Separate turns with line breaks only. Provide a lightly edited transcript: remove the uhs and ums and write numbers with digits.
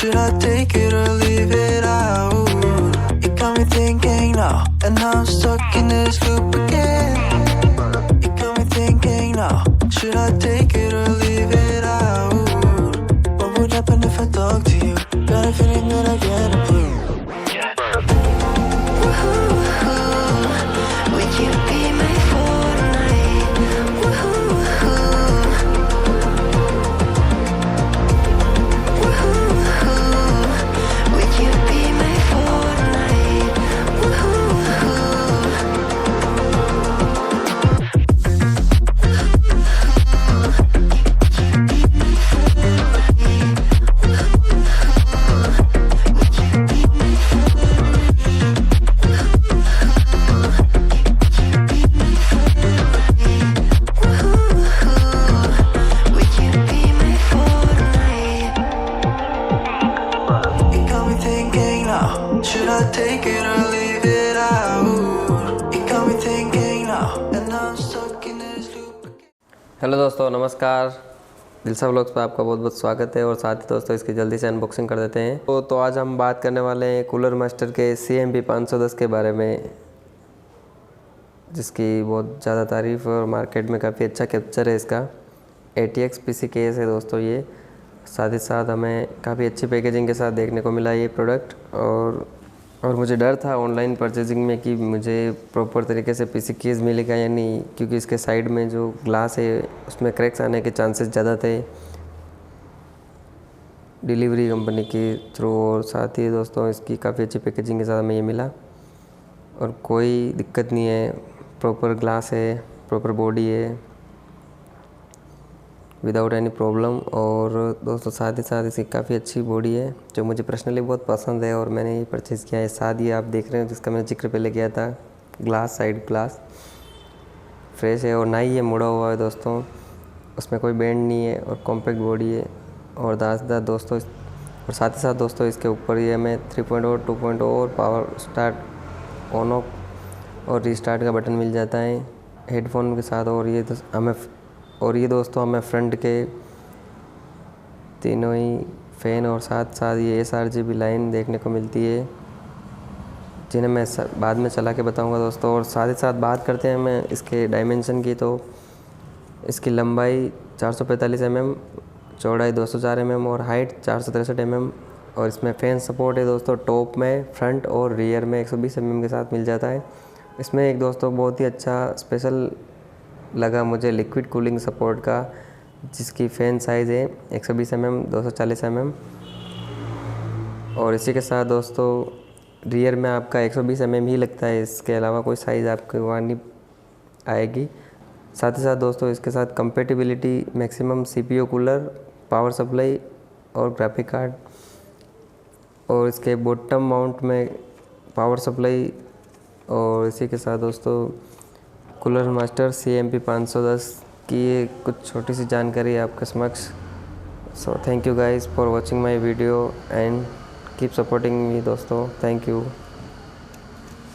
Should I take it or leave it out? You got me thinking now, and now I'm stuck in this loop again. You got me thinking now, should I take it or leave it out? What would happen if I talk to you? Got a feeling that I get a clue. Would you be my Fortnite? Would you be my Fortnite? Would you be my Fortnite? You got me thinking now, should I take it or leave it out? You got me thinking now, and now I'm stuck in this loop again.
Hello दोस्तों, नमस्कार। दिलसा vlogs पे आपका बहुत बहुत स्वागत है। और साथ ही दोस्तों इसकी जल्दी से अनबॉक्सिंग कर देते हैं। तो आज हम बात करने वाले हैं कूलर मास्टर के CMP 510 के बारे में, जिसकी बहुत ज़्यादा तारीफ़ और मार्केट में काफ़ी अच्छा कैप्चर है इसका। ATX PC केस है दोस्तों ये। साथ ही साथ हमें काफ़ी अच्छी पैकेजिंग के साथ देखने को मिला ये प्रोडक्ट। और मुझे डर था ऑनलाइन परचेजिंग में कि मुझे प्रॉपर तरीके से PC केस मिलेगा या नहीं, क्योंकि इसके साइड में जो ग्लास है उसमें क्रैक्स आने के चांसेस ज़्यादा थे डिलीवरी कंपनी के थ्रू। और साथ ही दोस्तों इसकी काफ़ी अच्छी पैकेजिंग के साथ हमें ये मिला और कोई दिक्कत नहीं है। प्रॉपर ग्लास है, प्रॉपर बॉडी है, विदाउट एनी प्रॉब्लम। और दोस्तों साथ ही साथ इसकी काफ़ी अच्छी बॉडी है जो मुझे पर्सनली बहुत पसंद है और मैंने ये परचेज़ किया है। साथ ही आप देख रहे हो जिसका मैंने जिक्र पहले किया था, ग्लास, साइड ग्लास फ्रेश है और ना ही ये मुड़ा हुआ है दोस्तों। उसमें कोई बेंड नहीं है और कॉम्पैक्ट बॉडी है। और दासदार दोस्तों और साथ ही साथ दोस्तों इसके ऊपर ये हमें 3.0, 2.0 और पावर स्टार्ट, ऑन ऑफ और रीस्टार्ट का बटन मिल जाता है हेडफोन के साथ। और ये दोस्तों हमें फ्रंट के तीनों ही फ़ैन और साथ साथ ये sRGB लाइन देखने को मिलती है, जिन्हें मैं बाद में चला के बताऊंगा दोस्तों। और साथ ही साथ बात करते हैं मैं इसके डायमेंशन की, तो इसकी लंबाई 445 mm, चौड़ाई 204 mm और हाइट 463 mm। और इसमें फ़ैन सपोर्ट है दोस्तों, टॉप में, फ्रंट और रियर में 120 mm के साथ मिल जाता है। इसमें एक दोस्तों बहुत ही अच्छा स्पेशल लगा मुझे लिक्विड कूलिंग सपोर्ट का, जिसकी फ़ैन साइज़ है 120 mm, 240 mm। और इसी के साथ दोस्तों रियर में आपका 120 mm ही लगता है, इसके अलावा कोई साइज़ आपके वहाँ नहीं आएगी। साथ ही साथ दोस्तों इसके साथ compatibility maximum CPU cooler, power supply और ग्राफिक कार्ड। और इसके बॉटम माउंट में पावर सप्लाई। और इसी के साथ दोस्तों कूलर मास्टर CMP 510 की कुछ छोटी सी जानकारी आपके समक्ष। So thank you guys for watching my video and keep supporting me दोस्तों। Thank you.